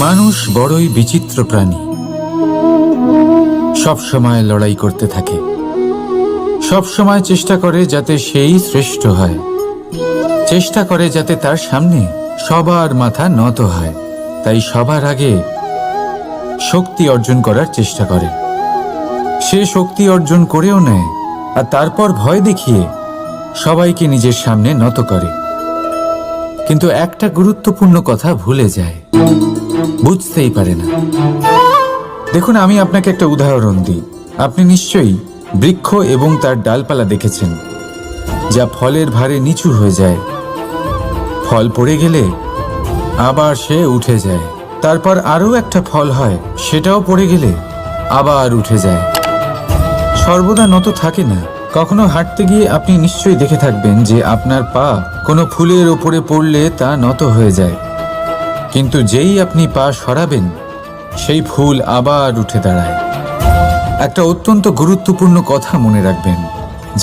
মানুষ বড়ই বিচিত্র প্রাণী। সব সময় লড়াই করতে থাকে, সব সময় চেষ্টা করে যাতে সেই শ্রেষ্ঠ হয়, চেষ্টা করে যাতে তার সামনে সবার মাথা নত হয়। তাই সবার আগে শক্তি অর্জন করার চেষ্টা করে। সে শক্তি অর্জন করেও নেয়, আর তারপর ভয় দেখিয়ে সবাইকে নিজের সামনে নত করে। কিন্তু একটা গুরুত্বপূর্ণ কথা ভুলে যায়, বুঝতেই পারে না। দেখুন, আমি আপনাকে একটা উদাহরণ দিই। আপনি নিশ্চয়ই বৃক্ষ এবং তার ডালপালা দেখেছেন, যা ফলের ভারে নিচু হয়ে যায়। ফল পড়ে গেলে আবার সে উঠে যায়, তারপর আরও একটা ফল হয়, সেটাও পড়ে গেলে আবার উঠে যায়। সর্বদা নত থাকে না। কখনো হাঁটতে গিয়ে আপনি নিশ্চয়ই দেখে থাকবেন যে আপনার পা কোনো ফুলের ওপরে পড়লে তা নত হয়ে যায়, কিন্তু যেই আপনি পা সরাবেন সেই ফুল আবার উঠে দাঁড়ায়। একটা অত্যন্ত গুরুত্বপূর্ণ কথা মনে রাখবেন,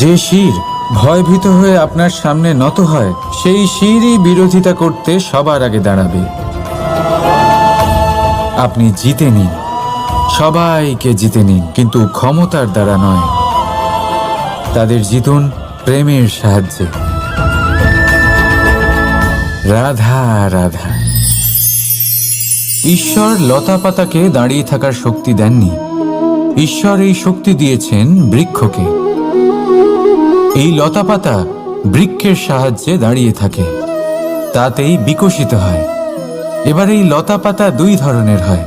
যে শির ভয়ভীত হয়ে আপনার সামনে নত হয়, সেই শিরই বিরোধিতা করতে সবার আগে দাঁড়াবে। আপনি জিতে নিন, সবাইকে জিতে নিন, কিন্তু ক্ষমতার দ্বারা নয়। তাদের জিতুন প্রেমের সাহায্যে। রাধা রাধা। ঈশ্বর লতা পাতাকে দাঁড়িয়ে থাকার শক্তি দেননি, ঈশ্বর এই শক্তি দিয়েছেন বৃক্ষকে। এই লতা পাতা বৃক্ষের সাহায্যে দাঁড়িয়ে থাকে, তাতেই বিকশিত হয়। এবার এই লতা পাতা দুই ধরনের হয়।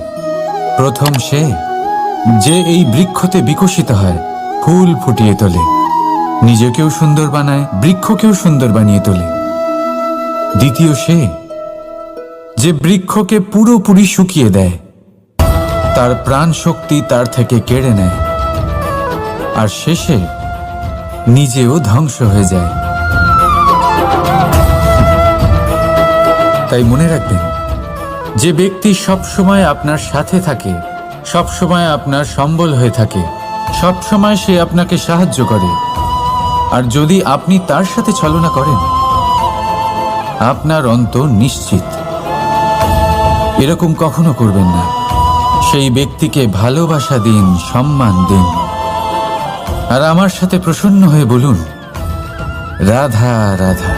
প্রথম সে যে এই বৃক্ষতে বিকশিত হয়, ফুল ফুটিয়ে তোলে, নিজেকেও সুন্দর বানায়, বৃক্ষকেও সুন্দর বানিয়ে তোলে। দ্বিতীয় সে যে বৃক্ষকে পুরোপুরি শুকিয়ে দেয়, তার প্রাণ শক্তি তার থেকে কেড়ে নেয়, আর শেষে নিজেও ধ্বংস হয়ে যায়। তাই মনে রাখবেন, যে ব্যক্তি সবসময় আপনার সাথে থাকে, সবসময় আপনার সম্বল হয়ে থাকে, সবসময় সে আপনাকে সাহায্য করে, আর যদি আপনি তার সাথে ছলনা করেন, আপনার অন্ত নিশ্চিত। এরকম কখনো করবেন না। সেই ব্যক্তিকে ভালোবাসা দিন, সম্মান দিন, আর আমার সাথে প্রসন্ন হয়ে বলুন, রাধা রাধা।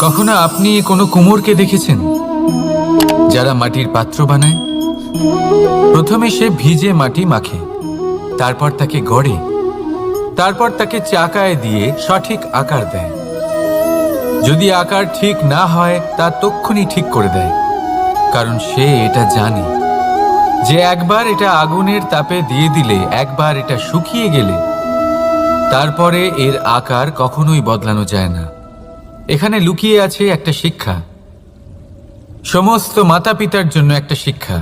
কখনো আপনি কোনো কুমোরকে দেখেছেন যারা মাটির পাত্র বানায়? প্রথমে সে ভিজে মাটি মাখে, তারপর তাকে গড়ে, তারপর তাকে চাকায় দিয়ে সঠিক আকার দেয়। যদি আকার ঠিক না হয় তা তক্ষুনি ঠিক করে দেয়, কারণ সে এটা জানে যে একবার এটা আগুনের তাপে দিয়ে দিলে, একবার এটা শুকিয়ে গেলে তারপরে এর আকার কখনোই বদলানো যায় না। এখানে লুকিয়ে আছে একটা শিক্ষা, সমস্ত মাতা পিতার জন্য একটা শিক্ষা।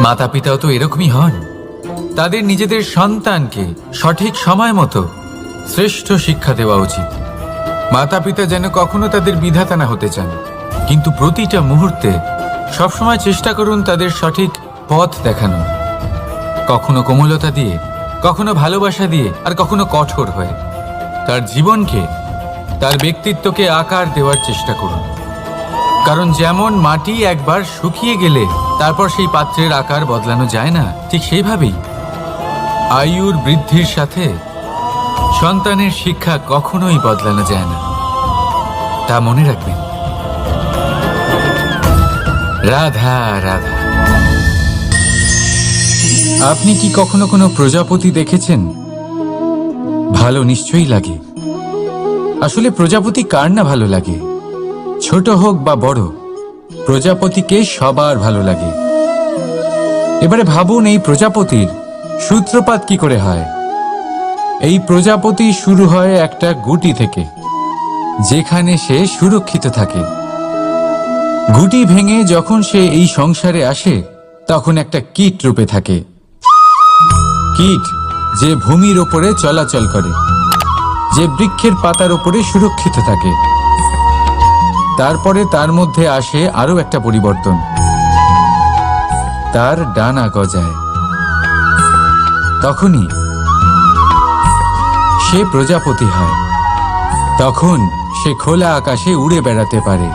মাতা পিতাও তো এরকমই হন। তাদের নিজেদের সন্তানকে সঠিক সময় মতো শ্রেষ্ঠ শিক্ষা দেওয়া উচিত। মাতা পিতা যেন কখনো তাদের বিধাতা না হতে চান, কিন্তু প্রতিটা মুহূর্তে সবসময় চেষ্টা করুন তাদের সঠিক পথ দেখানোর। কখনো কোমলতা দিয়ে, কখনো ভালোবাসা দিয়ে, আর কখনো কঠোর হয়ে। তার জীবনকে, তার ব্যক্তিত্বকে আকার দেওয়ার চেষ্টা করুন। কারণ যেমন মাটি একবার শুকিয়ে গেলে তারপর সেই পাত্রের আকার বদলানো যায় না, ঠিক সেইভাবেই আয়ুর বৃদ্ধির সাথে সন্তানের শিক্ষা কখনোই বদলানো যায় না। তা মনে রাখবেন। রাধা রাধা। আপনি কি কখনো কোনো প্রজাপতি দেখেছেন? ভালো নিশ্চয়ই লাগে। আসলে প্রজাপতি কার না ভালো লাগে? ছোট হোক বা বড়, প্রজাপতিকে সবার ভালো লাগে। এবারে ভাবুন, এই প্রজাপতির সূত্রপাত কি করে হয়? এই প্রজাপতি শুরু হয় একটা গুটি থেকে, যেখানে সে সুরক্ষিত থাকে। গুটি ভেঙে যখন সে এই সংসারে আসে, তখন একটা কীট রূপে থাকে। কীট যে ভূমির ওপরে চলাচল করে, যে বৃক্ষের পাতার ওপরে সুরক্ষিত থাকে। তারপরে তার মধ্যে আসে আরো একটা পরিবর্তন, তার ডানা গজায়। তখনই সে প্রজাপতি হয়। তখন সে খোলা আকাশে উড়ে বেড়াতে পারে।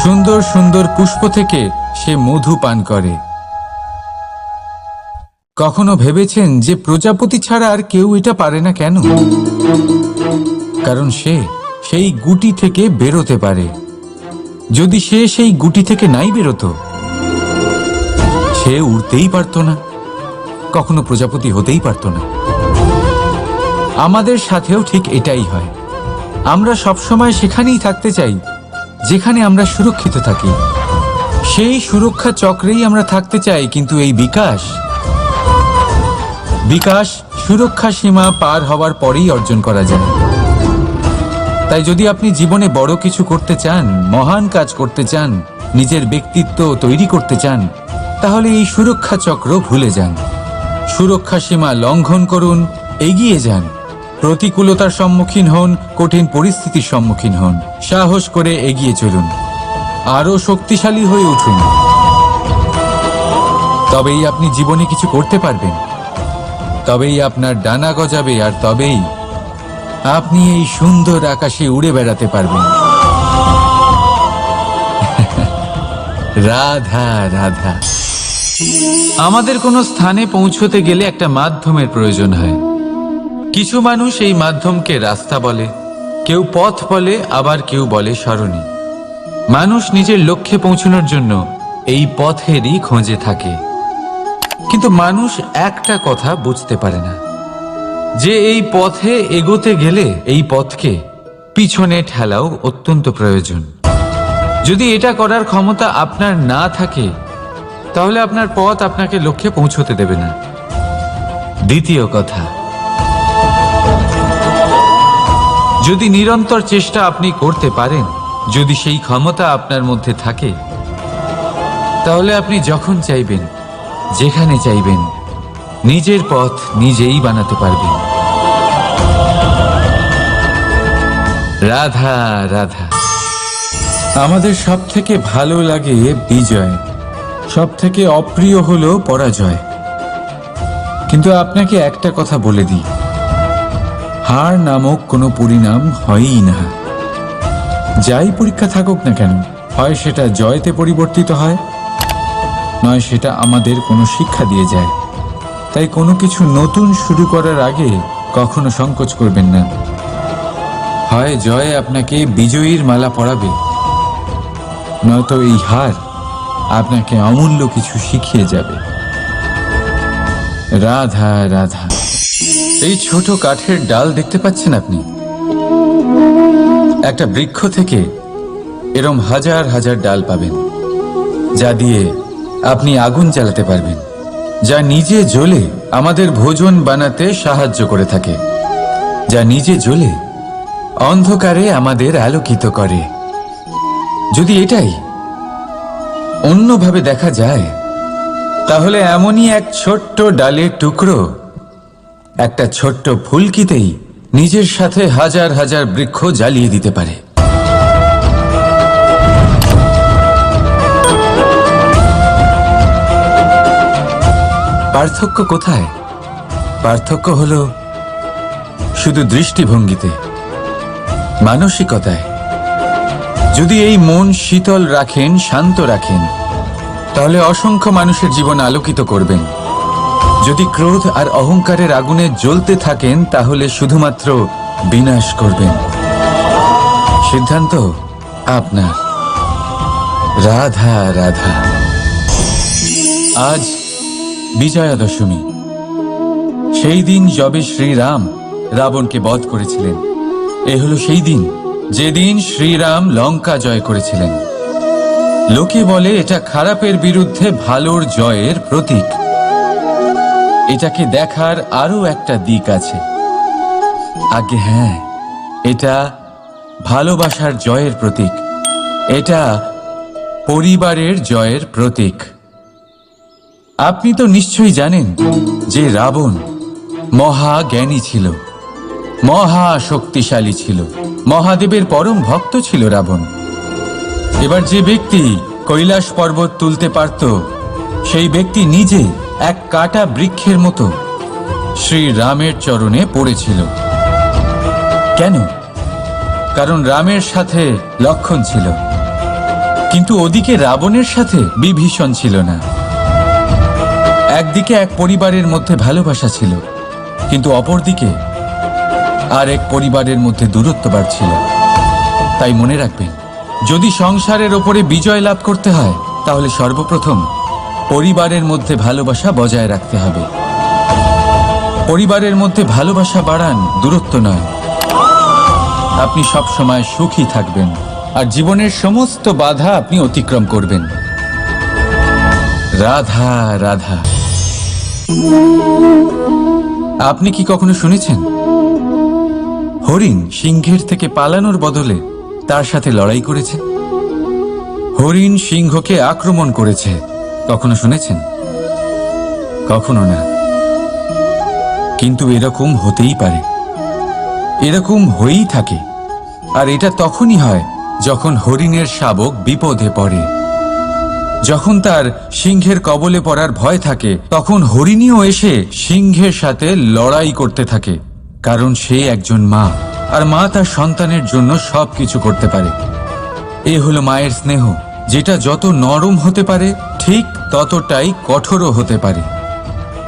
সুন্দর সুন্দর পুষ্প থেকে সে মধু পান করে। কখনো ভেবেছেন যে প্রজাপতি ছাড়া আর কেউ এটা পারে না কেন? কারণ সে সেই গুটি থেকে বেরোতে পারে। যদি সে সেই গুটি থেকে নাই বেরোতো, সে উড়তেই পারত না, কখনো প্রজাপতি হতেই পারত না। আমাদের সাথেও ঠিক এটাই হয়। আমরা সবসময় সেখানেই থাকতে চাই যেখানে আমরা সুরক্ষিত থাকি। সেই সুরক্ষা চক্রেই আমরা থাকতে চাই, কিন্তু এই বিকাশ সুরক্ষা সীমা পার হওয়ার পরেই অর্জন করা যায়। তাই যদি আপনি জীবনে বড় কিছু করতে চান, মহান কাজ করতে চান, নিজের ব্যক্তিত্ব তৈরি করতে চান, তাহলে এই সুরক্ষা চক্র ভুলে যান। সুরক্ষা সীমা লঙ্ঘন করুন, এগিয়ে যান, প্রতিকূলতার সম্মুখীন হন, কঠিন পরিস্থিতির সম্মুখীন হন, সাহস করে এগিয়ে চলুন, আরো শক্তিশালী হয়ে উঠুন। তবেই আপনি জীবনে কিছু করতে পারবেন, তবেই আপনার ডানা গজাবে, আর তবেই আপনি এই সুন্দর আকাশে উড়ে বেড়াতে পারবেন। রাধা রাধা। আমাদের কোনো স্থানে পৌঁছতে গেলে একটা মাধ্যমের প্রয়োজন হয়। কিছু মানুষ এই মাধ্যমকে রাস্তা বলে, কেউ পথ বলে, আবার কেউ বলে সরণি। মানুষ নিজের লক্ষ্যে পৌঁছানোর জন্য এই পথেরই খোঁজে থাকে, কিন্তু মানুষ একটা কথা বুঝতে পারে না, যে এই পথে এগোতে গেলে এই পথকে পিছনে ঠেলাও অত্যন্ত প্রয়োজন। যদি এটা করার ক্ষমতা আপনার না থাকে, তাহলে আপনার পথ আপনাকে লক্ষ্যে পৌঁছতে দেবে না। দ্বিতীয় কথা, যদি নিরন্তর চেষ্টা আপনি করতে পারেন, যদি সেই ক্ষমতা আপনার মধ্যে থাকে, তাহলে আপনি যখন চাইবেন, যেখানে চাইবেন, নিজের পথ নিজেই বানাতে পারবেন। রাধা রাধা। আমাদের সব থেকে ভালো লাগে বিজয়, সব থেকে অপ্রিয় হলো পরাজয়। কিন্তু আপনাকে একটা কথা বলে দিই, হার নামক কোনো পরিণাম হয়ই না। যাই পরীক্ষা থাকুক না কেন, হয় সেটা জয়তে পরিবর্তিত হয়, নয় সেটা আমাদের কোনো শিক্ষা দিয়ে যায়। তাই কোনো কিছু নতুন শুরু করার আগে কখনো সংকোচ করবেন না। হয় জয় আপনাকে বিজয়ীর মালা পরাবে, নয়তো এই হার আপনাকে অমূল্য কিছু শিখিয়ে যাবে। রাধা রাধা। এই ছোট কাঠের ডাল দেখতে পাচ্ছেন আপনি? একটা বৃক্ষ থেকে এরম হাজার হাজার ডাল পাবেন, যা দিয়ে আপনি আগুন জ্বালাতে পারবেন, যা নিজে জ্বলে আমাদের ভোজন বানাতে সাহায্য করে থাকে, যা নিজে জ্বলে অন্ধকারে আমাদের আলোকিত করে। যদি এটাই অন্যভাবে দেখা যায়, তাহলে এমনই এক ছোট্ট ডালের টুকরো একটা ছোট্ট ফুলকিতেই নিজের সাথে হাজার হাজার বৃক্ষ জ্বালিয়ে দিতে পারে। পার্থক্য কোথায়? পার্থক্য হলো শুধু দৃষ্টিভঙ্গিতে, মানসিকতায়। যদি এই মন শীতল রাখেন, শান্ত রাখেন, তাহলে অসংখ্য মানুষের জীবন আলোকিত করবেন। যদি ক্রোধ আর অহংকারের আগুনে জ্বলতে থাকেন, তাহলে শুধুমাত্র বিনাশ করবেন। সিদ্ধান্ত আপনার। রাধা রাধা। আজ বিজয়া দশমী, সেই দিন যবে শ্রীরাম রাবণকে বধ করেছিলেন। এ হলো সেই দিন যেদিন শ্রীরাম লঙ্কা জয় করেছিলেন। লোকে বলে এটা খারাপের বিরুদ্ধে ভালোর জয়ের প্রতীক। এটাকে দেখার আরো একটা দিক আছে। আগে হ্যাঁ, এটা ভালোবাসার জয়ের প্রতীক, এটা পরিবারের জয়ের প্রতীক। আপনি তো নিশ্চয়ই জানেন যে রাবণ মহাজ্ঞানী ছিল, মহা শক্তিশালী ছিল, মহাদেবের পরম ভক্ত ছিল রাবণ। এবার যে ব্যক্তি কৈলাস পর্বত তুলতে পারত, সেই ব্যক্তি নিজে এক কাটা বৃক্ষের মতো শ্রীরামের চরণে পড়েছিল। কেন? কারণ রামের সাথে লক্ষণ ছিল, কিন্তু ওদিকে রাবণের সাথে বিভীষণ ছিল না। একদিকে এক পরিবারের মধ্যে ভালোবাসা ছিল, কিন্তু অপরদিকে আর এক পরিবারের মধ্যে দূরত্ব বাড়ছিল। তাই মনে রাখবেন, যদি সংসারের ওপরে বিজয় লাভ করতে হয় তাহলে সর্বপ্রথম পরিবারের মধ্যে ভালোবাসা বজায় রাখতে হবে। পরিবারের মধ্যে ভালোবাসা বাড়ান, দূরত্ব নয়। আপনি সব সময় সুখী থাকবেন আর জীবনের সমস্ত বাধা আপনি অতিক্রম করবেন। রাধা রাধা। আপনি কি কখনো শুনেছেন হরিণ সিংহের থেকে পালানোর বদলে তার সাথে লড়াই করেছে? হরিণ সিংহকে আক্রমণ করেছে, কখনো শুনেছেন? কখনো না। কিন্তু এরকম হতেই পারে, এরকম হয়েই থাকে। আর এটা তখনই হয় যখন হরিণের শাবক বিপদে পড়ে। যখন তার সিংহের কবলে পড়ার ভয় থাকে, তখন হরিণীও এসে সিংহের সাথে লড়াই করতে থাকে। কারণ সে একজন মা, আর মা তার সন্তানের জন্য সবকিছু করতে পারে। এ হলো মায়ের স্নেহ, যেটা যত নরম হতে পারে ঠিক ততটাই কঠোরও হতে পারে।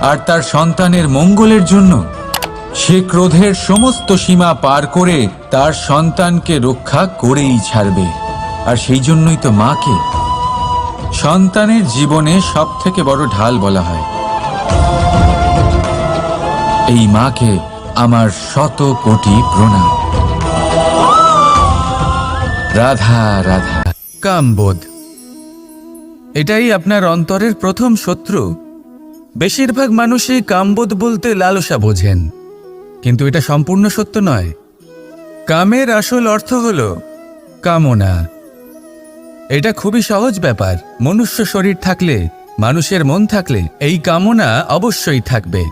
আর তার সন্তানের মঙ্গলের জন্য সে ক্রোধের সমস্ত সীমা পার করে তার সন্তানকে রক্ষা করেই ছাড়বে। আর সেই জন্যই তো মাকে সন্তানের জীবনে সব থেকে বড় ঢাল বলা হয়। এই মাকে আমার শত কোটি প্রণাম। রাধা রাধা। কামবোধ, এটাই আপনার অন্তরের প্রথম শত্রু। বেশিরভাগ মানুষই কামবোধ বলতে লালসা বোঝেন, কিন্তু এটা সম্পূর্ণ সত্য নয়। কামের আসল অর্থ হল কামনা। এটা খুবই সহজ ব্যাপার। মনুষ্য শরীর থাকলে, মানুষের মন থাকলে এই কামনা অবশ্যই থাকবে।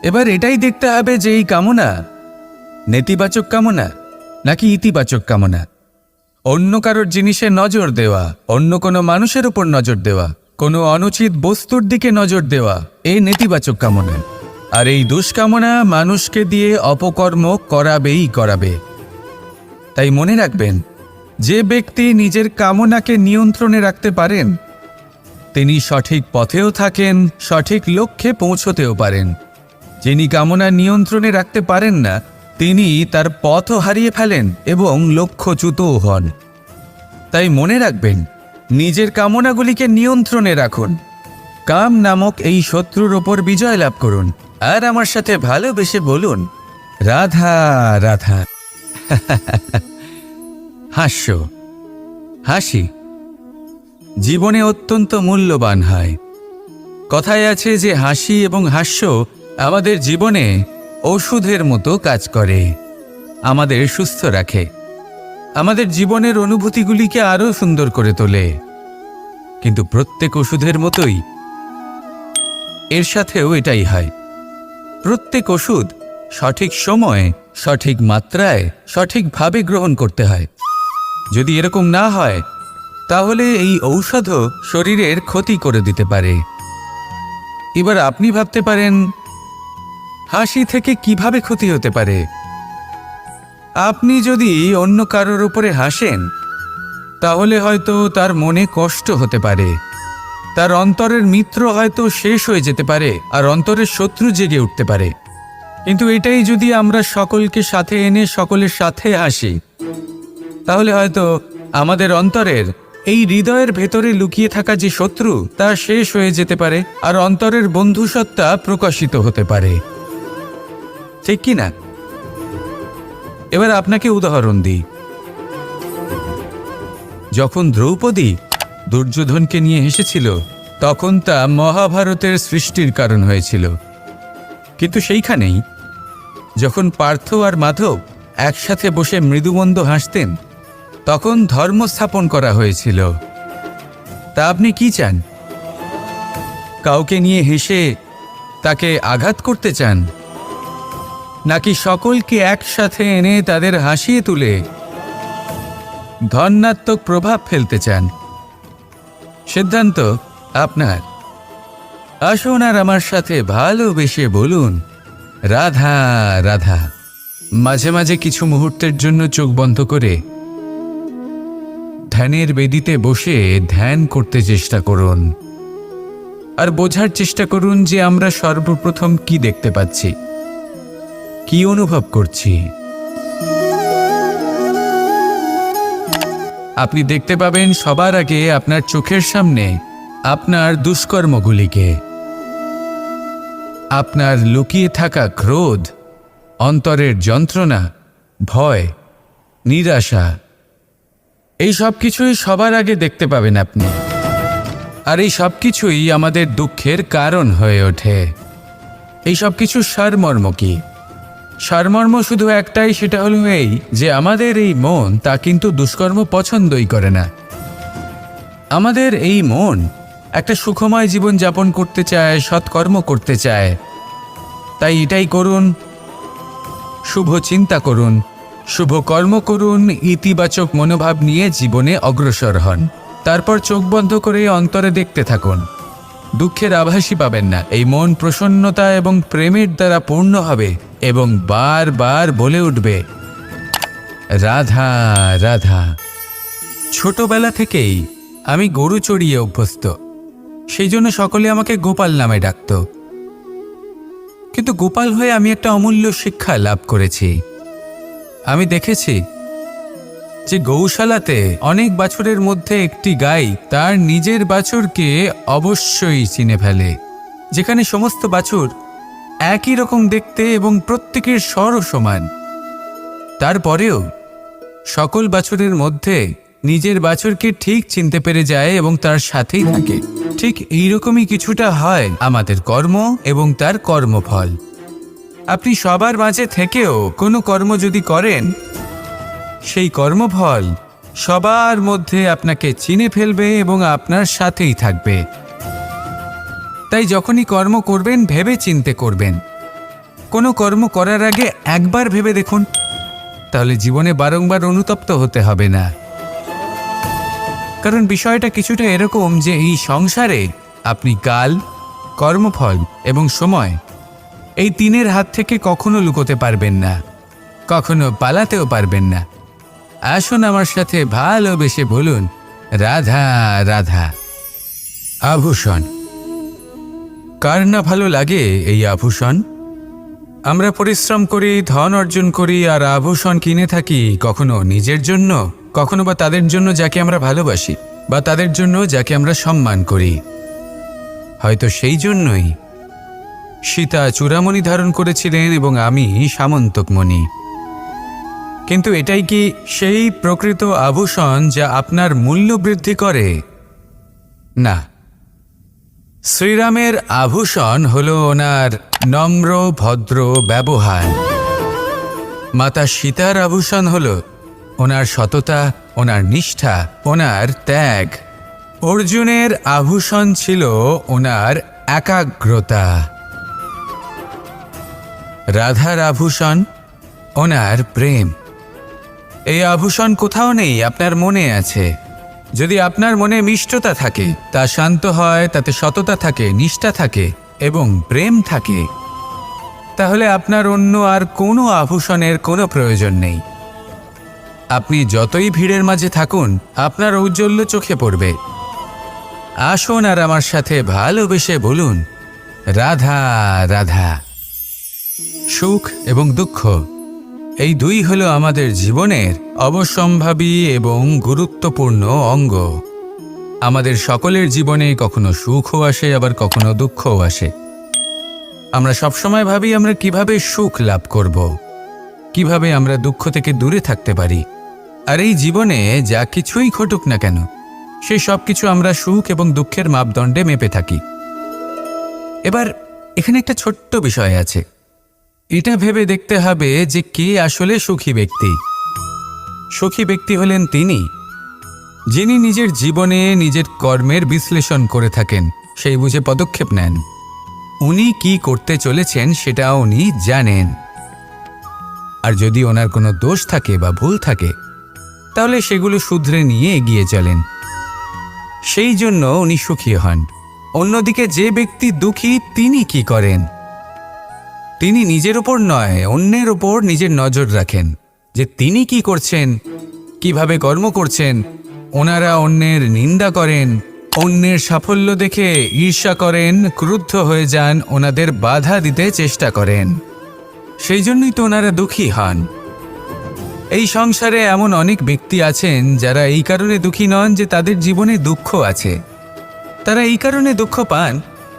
এবার এটাই দেখতে হবে যে এই কামনা নেতিবাচক কামনা নাকি ইতিবাচক কামনা। অন্য কারোর জিনিসে নজর দেওয়া, অন্য কোনো মানুষের উপর নজর দেওয়া, কোনো অনুচিত বস্তুর দিকে নজর দেওয়া, এই নেতিবাচক কামনা। আর এই দুষ্কামনা মানুষকে দিয়ে অপকর্ম করাবেই করাবে। তাই মনে রাখবেন, যে ব্যক্তি নিজের কামনাকে নিয়ন্ত্রণে রাখতে পারেন তিনি সঠিক পথেও থাকেন, সঠিক লক্ষ্যে পৌঁছতেও পারেন। যিনি কামনা নিয়ন্ত্রণে রাখতে পারেন না তিনি তার পথও হারিয়ে ফেলেন এবং লক্ষ্যচ্যুতও হন। তাই মনে রাখবেন, নিজের কামনাগুলিকে নিয়ন্ত্রণে রাখুন। কাম নামক এই শত্রুর ওপর বিজয় লাভ করুন। আর আমার সাথে ভালোবেসে বলুন, রাধা রাধা। হাস্য, হাসি জীবনে অত্যন্ত মূল্যবান হয়। কথায় আছে যে হাসি এবং হাস্য আমাদের জীবনে ওষুধের মতো কাজ করে, আমাদের সুস্থ রাখে, আমাদের জীবনের অনুভূতিগুলিকে আরও সুন্দর করে তোলে। কিন্তু প্রত্যেক ওষুধের মতোই এর সাথেও এটাই হয়। প্রত্যেক ওষুধ সঠিক সময়ে, সঠিক মাত্রায়, সঠিকভাবে গ্রহণ করতে হয়। যদি এরকম না হয় তাহলে এই ঔষধও শরীরের ক্ষতি করে দিতে পারে। এবার আপনি ভাবতে পারেন, হাসি থেকে কিভাবে ক্ষতি হতে পারে? আপনি যদি অন্য কারোর উপরে হাসেন তাহলে হয়তো তার মনে কষ্ট হতে পারে, তার অন্তরের মিত্র হয়তো শেষ হয়ে যেতে পারে, আর অন্তরের শত্রু জেগে উঠতে পারে। কিন্তু এটাই যদি আমরা সকলকে সাথে এনে সকলের সাথে হাসি, তাহলে হয়তো আমাদের অন্তরের এই হৃদয়ের ভেতরে লুকিয়ে থাকা যে শত্রু তা শেষ হয়ে যেতে পারে, আর অন্তরের বন্ধুসত্তা প্রকাশিত হতে পারে। ঠিক কি না? এবার আপনাকে উদাহরণ দিই। যখন দ্রৌপদী দুর্যোধনকে নিয়ে হেসেছিল তখন তা মহাভারতের সৃষ্টির কারণ হয়েছিল। কিন্তু সেইখানেই যখন পার্থ আর মাধব একসাথে বসে মৃদুমন্দ হাসতেন তখন ধর্ম স্থাপন করা হয়েছিল। তা আপনি কি চান? কাউকে নিয়ে হেসে তাকে আঘাত করতে চান, নাকি সকলকে একসাথে এনে তাদের হাসিয়ে তুলে ধনাত্মক প্রভাব ফেলতে চান? সিদ্ধান্ত আপনার। আসুন আর আমার সাথে ভালোবেসে বলুন, রাধা রাধা। মাঝে মাঝে কিছু মুহূর্তের জন্য চোখ বন্ধ করে ধ্যানের বেদিতে বসে ধ্যান করতে চেষ্টা করুন আর বোঝার চেষ্টা করুন যে আমরা সর্বপ্রথম কি দেখতে পাচ্ছি, কি অনুভব করছি। আপনি দেখতে পাবেন সবার আগে আপনার চোখের সামনে আপনার দুষ্কর্মগুলিকে, আপনার লুকিয়ে থাকা ক্রোধ, অন্তরের যন্ত্রণা, ভয়, নিরাশা, এই সব কিছুই সবার আগে দেখতে পাবেন আপনি। আর এই সব কিছুই আমাদের দুঃখের কারণ হয়ে ওঠে। এই সব কিছুর সারমর্ম কি? সারমর্ম শুধু একটাই, সেটা হলো এই যে আমাদের এই মন তা কিন্তু দুষ্কর্ম পছন্দই করে না। আমাদের এই মন একটা সুখময় জীবন যাপন করতে চায়, সৎকর্ম করতে চায়। তাই এটাই করুন, শুভ চিন্তা করুন, শুভ কর্ম করুন, ইতিবাচক মনোভাব নিয়ে জীবনে অগ্রসর হন। তারপর চোখ বন্ধ করে অন্তরে দেখতে থাকুন। দুঃখের আভাসই পাবেন না। এই মন প্রসন্নতা এবং প্রেমের দ্বারা পূর্ণ হবে এবং বারবার বলে উঠবে, রাধা রাধা। ছোটবেলা থেকেই আমি গরু চড়িয়ে অভ্যস্ত, সেই জন্য সকলে আমাকে গোপাল নামে ডাকত। কিন্তু গোপাল হয়ে আমি একটা অমূল্য শিক্ষা লাভ করেছি। আমি দেখেছি যে গৌশালাতে অনেক বাছুরের মধ্যে একটি গাই তার নিজের বাছুরকে অবশ্যই চিনে ফেলে। যেখানে সমস্ত বাছুর একই রকম দেখতে এবং প্রত্যেকের স্বরও সমান, তারপরেও সকল বাছুরের মধ্যে নিজের বাছুরকে ঠিক চিনতে পেরে যায় এবং তার সাথেই থাকে। ঠিক এইরকমই কিছুটা হয় আমাদের কর্ম এবং তার কর্মফল। আপনি সবার মাঝে থেকেও কোনো কর্ম যদি করেন, সেই কর্মফল সবার মধ্যে আপনাকে চিনে ফেলবে এবং আপনার সাথেই থাকবে। তাই যখনই কর্ম করবেন ভেবে চিন্তে করবেন। কোনো কর্ম করার আগে একবার ভেবে দেখুন, তাহলে জীবনে বারংবার অনুতপ্ত হতে হবে না। কারণ বিষয়টা কিছুটা এরকম যে এই সংসারে আপনি কাল, কর্মফল এবং সময়, এই তিনের হাত থেকে কখনো লুকোতে পারবেন না, কখনো পালাতেও পারবেন না। আসুন আমার সাথে ভালোবেসে বলুন, রাধা রাধা। আভূষণ। কার না ভালো লাগে এই আভূষণ? আমরা পরিশ্রম করি, ধন অর্জন করি আর আভূষণ কিনে থাকি, কখনো নিজের জন্য, কখনো বা তাদের জন্য যাকে আমরা ভালোবাসি, বা তাদের জন্য যাকে আমরা সম্মান করি। হয়তো সেই জন্যই সীতা চূড়ামণি ধারণ করেছিলেন এবং আমি সামন্তকমণি। কিন্তু এটাই কি সেই প্রকৃত আভূষণ যা আপনার মূল্য বৃদ্ধি করে? না। শ্রীরামের আভূষণ হল ওনার নম্র ভদ্র ব্যবহার। মাতা সীতার আভূষণ হল ওনার সততা, ওনার নিষ্ঠা, ওনার ত্যাগ। অর্জুনের আভূষণ ছিল ওনার একাগ্রতা। রাধার আভূষণ ওনার প্রেম। এই আভূষণ কোথাও নেই, আপনার মনে আছে। যদি আপনার মনে মিষ্টতা থাকে, তা শান্ত হয়, তাতে সততা থাকে, নিষ্ঠা থাকে এবং প্রেম থাকে, তাহলে আপনার অন্য আর কোনো আভূষণের কোনো প্রয়োজন নেই। আপনি যতই ভিড়ের মাঝে থাকুন, আপনার ঔজ্জ্বল্য চোখে পড়বে। আসুন আর আমার সাথে ভালোবেসে বলুন, রাধা রাধা। সুখ এবং দুঃখ, এই দুই হলো আমাদের জীবনের অবশ্যম্ভাবী এবং গুরুত্বপূর্ণ অঙ্গ। আমাদের সকলের জীবনে কখনো সুখও আসে, আবার কখনো দুঃখও আসে। আমরা সবসময় ভাবি আমরা কিভাবে সুখ লাভ করব, কিভাবে আমরা দুঃখ থেকে দূরে থাকতে পারি। আর এই জীবনে যা কিছুই ঘটুক না কেন, সেই সব কিছু আমরা সুখ এবং দুঃখের মাপদণ্ডে মেপে থাকি। এবার এখানে একটা ছোট্ট বিষয় আছে। এটা ভেবে দেখতে হবে যে কে আসলে সুখী ব্যক্তি। সুখী ব্যক্তি হলেন তিনি, যিনি নিজের জীবনে নিজের কর্মের বিশ্লেষণ করে থাকেন, সেই বুঝে পদক্ষেপ নেন। উনি কি করতে চলেছেন সেটা উনি জানেন। আর যদি ওনার কোনো দোষ থাকে বা ভুল থাকে, তাহলে সেগুলো শুধরে নিয়ে এগিয়ে চলেন। সেই জন্য উনি সুখী হন। অন্যদিকে যে ব্যক্তি দুঃখী, তিনি কি করেন? তিনি নিজের ওপর নয়, অন্যের ওপর নিজের নজর রাখেন যে তিনি কি করছেন, কিভাবে কর্ম করছেন, ওনারা অন্যের নিন্দা করেন, অন্যের সাফল্য দেখে ঈর্ষা করেন, ক্রুদ্ধ হয়ে যান, ওনাদের বাধা দিতে চেষ্টা করেন। সেই জন্যই তো ওনারা দুঃখী হন। এই সংসারে এমন অনেক ব্যক্তি আছেন যারা এই কারণে দুঃখী নন যে তাদের জীবনে দুঃখ আছে। তারা এই কারণে দুঃখ পান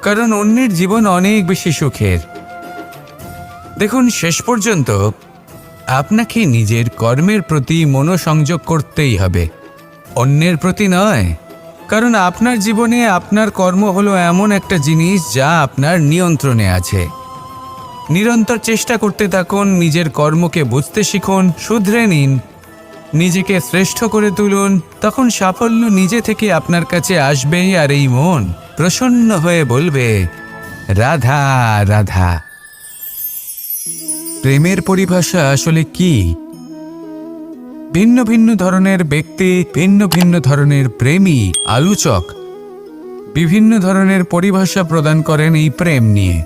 কারণ অন্যের জীবন অনেক বেশি সুখের। দেখুন, শেষ পর্যন্ত আপনাকে নিজের কর্মের প্রতি মনোসংযোগ করতেই হবে, অন্যের প্রতি নয়। কারণ আপনার জীবনে আপনার কর্ম হলো এমন একটা জিনিস যা আপনার নিয়ন্ত্রণে আছে। নিরন্তর চেষ্টা করতে থাকুন, নিজের কর্মকে বুঝতে শিখুন, শুধরে নিন, নিজেকে শ্রেষ্ঠ করে তুলুন। তখন সাফল্য নিজে থেকে আপনার কাছে আসবে, আর এই মন প্রসন্ন হয়ে বলবে, রাধা রাধা। প্রেমের পরিভাষা আসলে কি? ভিন্ন ভিন্ন ধরনের ব্যক্তি, ভিন্ন ভিন্ন ধরনের প্রেমী, আলোচক বিভিন্ন ধরনের পরিভাষা প্রদান করেন এই প্রেম নিয়ে।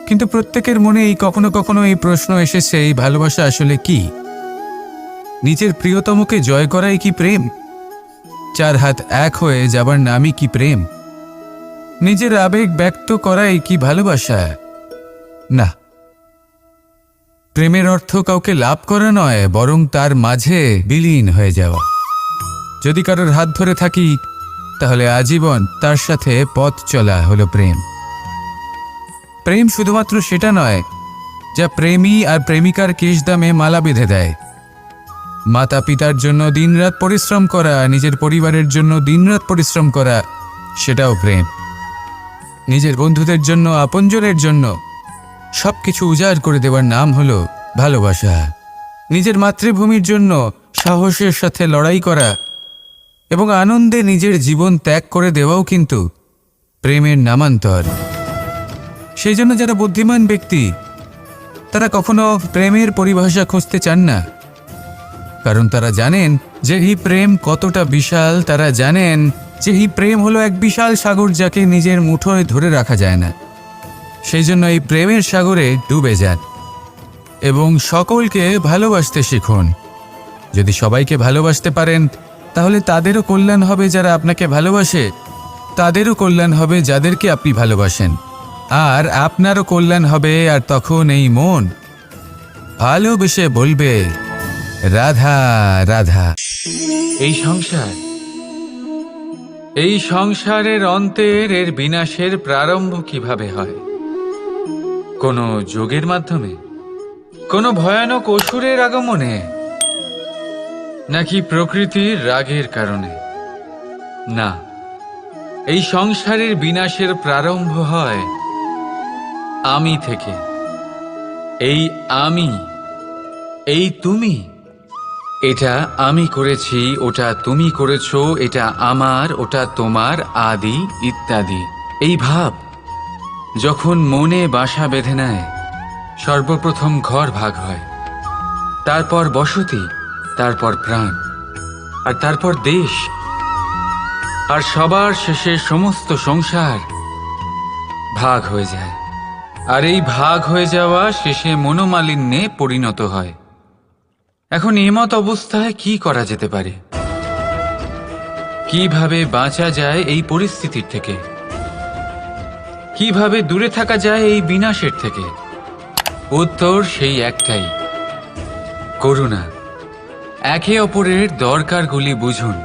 কিন্তু প্রত্যেকের মনেই কখনো কখনো এই প্রশ্ন এসেছে, এই ভালোবাসা আসলে কি? নিজের প্রিয়তমকে জয় করাই কি প্রেম? চার হাত এক হয়ে যাবার নামই কি প্রেম? নিজের আবেগ ব্যক্ত করাই কি ভালোবাসা? না, প্রেমের অর্থ কাউকে লাভ করা নয়, বরং তার মাঝে বিলীন হয়ে যাওয়া। যদি কারোর হাত ধরে থাকি তাহলে আজীবন তার সাথে পথ চলা হলো প্রেম। প্রেম শুধুমাত্র সেটা নয় যা প্রেমী আর প্রেমিকার কেশদামে মালা বেঁধে দেয়। মাতা পিতার জন্য দিনরাত পরিশ্রম করা, নিজের পরিবারের জন্য দিনরাত পরিশ্রম করা, সেটাও প্রেম। নিজের বন্ধুদের জন্য, আপনজনের জন্য সবকিছু উজাড় করে দেওয়ার নাম হলো ভালোবাসা। নিজের মাতৃভূমির জন্য সাহসের সাথে লড়াই করা এবং আনন্দে নিজের জীবন ত্যাগ করে দেওয়াও কিন্তু প্রেমের নামান্তর। সেই জন্য যারা বুদ্ধিমান ব্যক্তি তারা কখনো প্রেমের পরিভাষা খুঁজতে চান না, কারণ তারা জানেন যে এই প্রেম কতটা বিশাল। তারা জানেন যে এই প্রেম হলো এক বিশাল সাগর যাকে নিজের মুঠোয় ধরে রাখা যায় না। সেই জন্য এই প্রেমের সাগরে ডুবে যান এবং সকলকে ভালোবাসতে শিখুন। যদি সবাইকে ভালোবাসতে পারেন তাহলে তাদেরও কল্যাণ হবে যারা আপনাকে ভালোবাসে, তাদেরও কল্যাণ হবে যাদেরকে আপনি ভালোবাসেন, আর আপনারও কল্যাণ হবে। আর তখন এই মন ভালোবেসে বলবে, রাধা রাধা। এই সংসারের অন্তের, এর বিনাশের প্রারম্ভ কিভাবে হয়? কোনো যোগের মাধ্যমে? কোনো ভয়ানক অসুরের আগমনে? নাকি প্রকৃতির রাগের কারণে? না, এই সংসারের বিনাশের প্রারম্ভ হয় আমি থেকে। এই আমি, এই তুমি, এটা আমি করেছি, ওটা তুমি করেছো, এটা আমার, ওটা তোমার, আদি ইত্যাদি। এই ভাব যখন মনে বাসা বেঁধে নেয়, সর্বপ্রথম ঘর ভাগ হয়, তারপর বসতি, তারপর প্রাণ, আর তারপর দেশ, আর সবার শেষে সমস্ত সংসার ভাগ হয়ে যায়। আর এই ভাগ হয়ে যাওয়া শেষে মনোমালিন্যে পরিণত হয়। এখন এমত অবস্থায় কি করা যেতে পারে? কিভাবে বাঁচা যায় এই পরিস্থিতির থেকে? কিভাবে দূরে থাকা যায় এই বিনাশের থেকে? উত্তর সেই একটাই, করুণা। একে অপরের দরকারগুলি বুঝুন,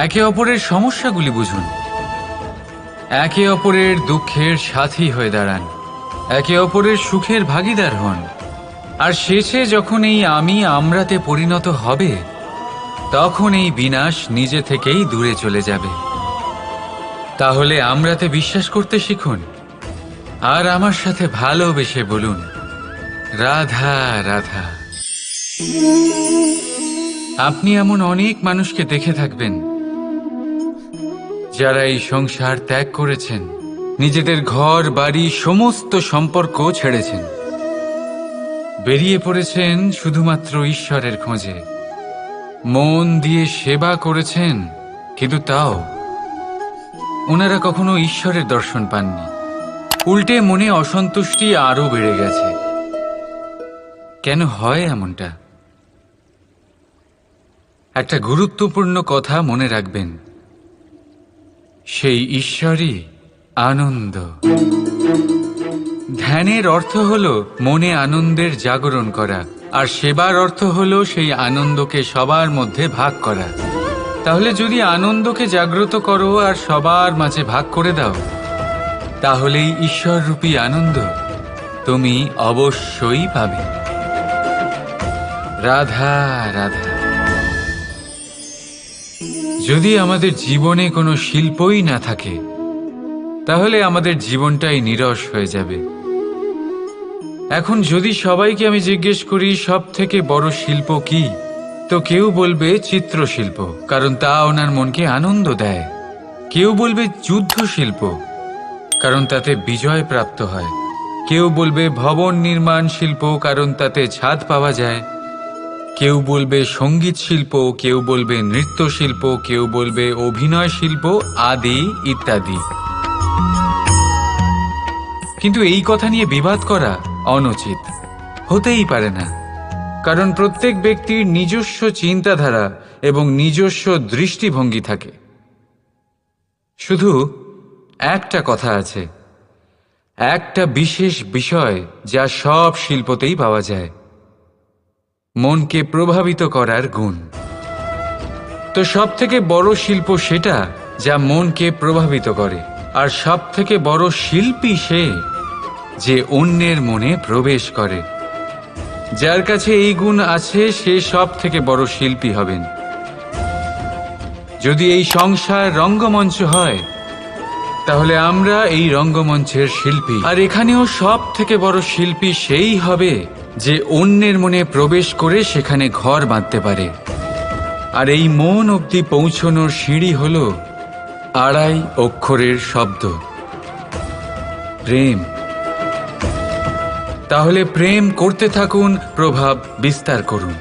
একে অপরের সমস্যাগুলি বুঝুন, একে অপরের দুঃখের সাথী হয়ে দাঁড়ান, একে অপরের সুখের ভাগীদার হন। আর শেষে যখন এই আমি আমরাতে পরিণত হবে, তখন এই বিনাশ নিজে থেকেই দূরে চলে যাবে। তাহলে আমরাতে বিশ্বাস করতে শিখুন, আর আমার সাথে ভালোবেসে বলুন, রাধা রাধা। আপনি এমন অনেক মানুষকে দেখে থাকবেন যারা এই সংসার ত্যাগ করেছেন, নিজেদের ঘর বাড়ি সমস্ত সম্পর্ক ছেড়েছেন, বেরিয়ে পড়েছেন শুধুমাত্র ঈশ্বরের খোঁজে। মন দিয়ে সেবা করেছেন, কিন্তু তাও ওনারা কখনো ঈশ্বরের দর্শন পাননি। উল্টে মনে অসন্তুষ্টি আরো বেড়ে গেছে। কেন হয় এমনটা? একটা গুরুত্বপূর্ণ কথা মনে রাখবেন, সেই ঈশ্বরই আনন্দ। ধ্যানের অর্থ হল মনে আনন্দের জাগরণ করা, আর সেবার অর্থ হল সেই আনন্দকে সবার মধ্যে ভাগ করা। তাহলে যদি আনন্দকে জাগ্রত করো আর সবার মাঝে ভাগ করে দাও, তাহলেই ঈশ্বররূপী আনন্দ তুমি অবশ্যই পাবে। রাধা রাধা। যদি আমাদের জীবনে কোনো শিল্পই না থাকে, তাহলে আমাদের জীবনটাই নীরস হয়ে যাবে। এখন যদি সবাইকে আমি জিজ্ঞেস করি সব থেকে বড় শিল্প কি, তো কেউ বলবে চিত্রশিল্প, কারণ তা ওনার মনকে আনন্দ দেয়। কেউ বলবে যুদ্ধ শিল্প, কারণ তাতে বিজয় প্রাপ্ত হয়। কেউ বলবে ভবন নির্মাণ শিল্প, কারণ তাতে ছাদ পাওয়া যায়। কেউ বলবে সঙ্গীত শিল্প, কেউ বলবে নৃত্য শিল্প, কেউ বলবে অভিনয় শিল্প আদি ইত্যাদি। কিন্তু এই কথা নিয়ে বিবাদ করা অনুচিত, হতেই পারে না, কারণ প্রত্যেক ব্যক্তির নিজস্ব চিন্তাধারা এবং নিজস্ব দৃষ্টিভঙ্গি থাকে। শুধু একটা কথা আছে, একটা বিশেষ বিষয় যা সব শিল্পতেই পাওয়া যায়, মনকে প্রভাবিত করার গুণ। তো সব থেকে বড় শিল্প সেটা যা মনকে প্রভাবিত করে, আর সব থেকে বড় শিল্পী সে যে অন্যের মনে প্রবেশ করে। যার কাছে এই গুণ আছে সে সব থেকে বড় শিল্পী হবেন। যদি এই সংসার রঙ্গমঞ্চ হয়, তাহলে আমরা এই রঙ্গমঞ্চের শিল্পী। আর এখানেও সব থেকে বড় শিল্পী সেই হবে যে অন্যের মনে প্রবেশ করে সেখানে ঘর বাঁধতে পারে। আর এই মন অবধি পৌঁছনোর সিঁড়ি হল 2.5 অক্ষরের শব্দ, প্রেম। তাহলে প্রেম করতে থাকুন, প্রভাব বিস্তার করুন।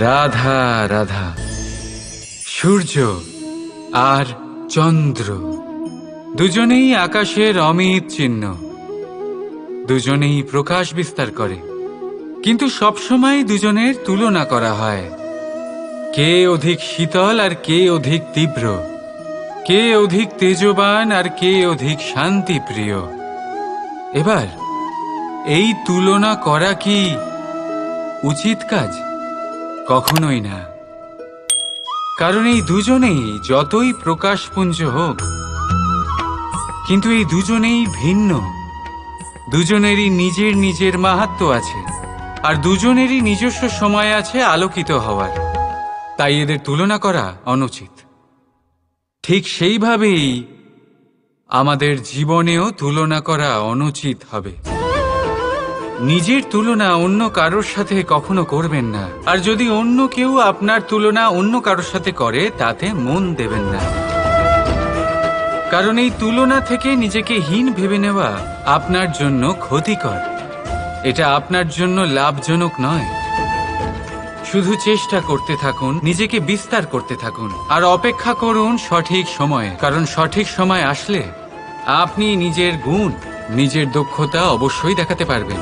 রাধা রাধা। সূর্য আর চন্দ্র দুজনেই আকাশের অমিত চিহ্ন, দুজনেই প্রকাশ বিস্তার করে, কিন্তু সবসময় দুজনের তুলনা করা হয়। কে অধিক শীতল আর কে অধিক তীব্র, কে অধিক তেজবান আর কে অধিক শান্তিপ্রিয়। এবার এই তুলনা করা কি উচিত কাজ? কখনোই না, কারণ এই দুজনেই যতই প্রকাশপুঞ্জ হোক, কিন্তু এই দুজনেই ভিন্ন। দুজনেরই নিজের নিজের মাহাত্ম্য আছে, আর দুজনেরই নিজস্ব সময় আছে আলোকিত হওয়ার। তাই এদের তুলনা করা অনুচিত। ঠিক সেইভাবেই আমাদের জীবনেও তুলনা করা অনুচিত হবে। নিজের তুলনা অন্য কারোর সাথে কখনো করবেন না, আর যদি অন্য কেউ আপনার তুলনা অন্য কারোর সাথে করে তাতে মন দেবেন না, কারণ এই তুলনা থেকে নিজেকে হীন ভেবে নেওয়া আপনার জন্য ক্ষতিকর। এটা আপনার জন্য লাভজনক নয়। শুধু চেষ্টা করতে থাকুন, নিজেকে বিস্তার করতে থাকুন, আর অপেক্ষা করুন সঠিক সময়ে, কারণ সঠিক সময় আসলে আপনি নিজের গুণ, নিজের দক্ষতা অবশ্যই দেখাতে পারবেন।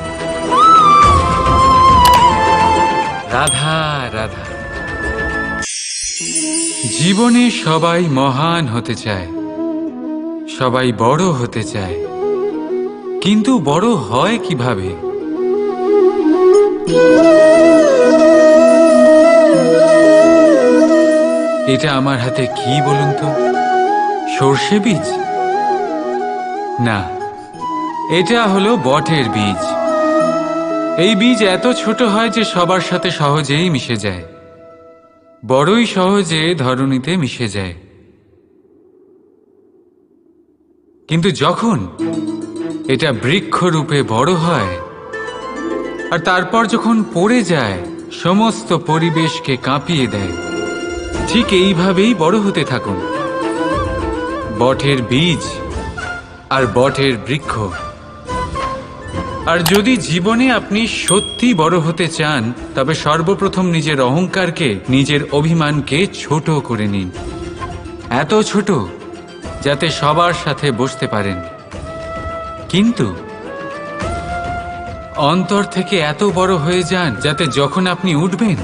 রাধা রাধা। জীবনে সবাই মহান হতে চায়, সবাই বড় হতে চায়, কিন্তু বড় হয় কিভাবে? এটা আমার হাতে কি বলুন তো? সর্ষে বীজ? না, এটা হলো বটের বীজ। এই বীজ এত ছোট হয় যে সবার সাথে সহজেই মিশে যায়, বড়ই সহজে ধরণীতে মিশে যায়। কিন্তু যখন এটা বৃক্ষরূপে বড় হয়, আর তারপর যখন পড়ে যায়, সমস্ত পরিবেশকে কাঁপিয়ে দেয়। ঠিক এইভাবেই বড় হতে থাকুন, বটের বীজ আর বটের বৃক্ষ। আর যদি জীবনে আপনি সত্যি বড় হতে চান, তবে সর্বপ্রথম নিজের অহংকারকে, নিজের অভিমানকে ছোট করে নিন। এত ছোট যাতে সবার সাথে বসতে পারেন, কিন্তু অন্তর থেকে এত বড় হয়ে যান যাতে যখন আপনি উঠবেন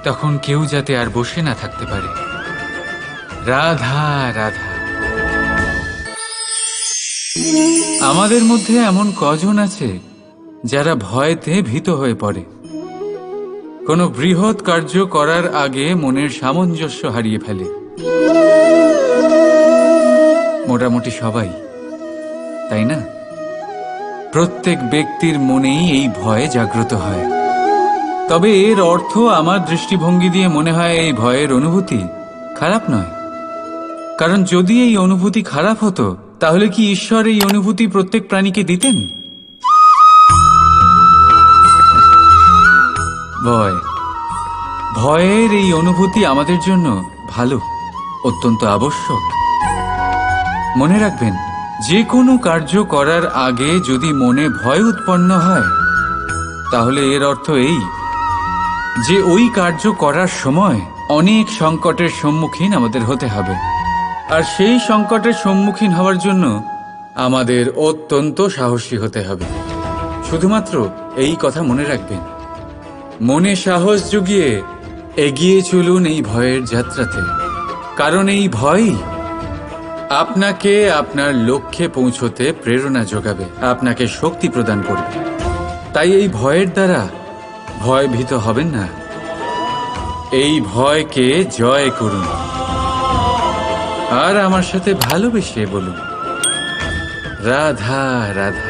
তখন কেউ যাতে আর বসে না থাকতে পারে। রাধা রাধা। আমাদের মধ্যে এমন কজন আছে যারা ভয়তে ভীত হয়ে পড়ে, কোনো বৃহৎ কার্য করার আগে মনের সামঞ্জস্য হারিয়ে ফেলে? মোটামুটি সবাই, তাই না? প্রত্যেক ব্যক্তির মনেই এই ভয় জাগ্রত হয়। তবে এর অর্থ আমার দৃষ্টিভঙ্গি দিয়ে মনে হয় এই ভয়ের অনুভূতি খারাপ নয়। কারণ যদি এই অনুভূতি খারাপ হতো, তাহলে কি ঈশ্বর এই অনুভূতি প্রত্যেক প্রাণীকে দিতেন? ভয়ের এই অনুভূতি আমাদের জন্য ভালো, অত্যন্ত আবশ্যক। মনে রাখবেন, যে কোনো কার্য করার আগে যদি মনে ভয় উৎপন্ন হয়, তাহলে এর অর্থ এই যে ওই কার্য করার সময় অনেক সংকটের সম্মুখীন আমাদের হতে হবে। আর সেই সংকটের সম্মুখীন হওয়ার জন্য আমাদের অত্যন্ত সাহসী হতে হবে। শুধুমাত্র এই কথা মনে রাখবেন, মনে সাহস জুগিয়ে এগিয়ে চলুন এই ভয়ের যাত্রাতে। কারণ এই ভয়ই আপনাকে আপনার লক্ষ্যে পৌঁছতে প্রেরণা যোগাবে, আপনাকে শক্তি প্রদান করবে। তাই এই ভয়ের দ্বারা ভয়ভীত হবেন না, এই ভয়কে জয় করুন। আর আমার সাথে ভালোবেসে বলুন, রাধা রাধা।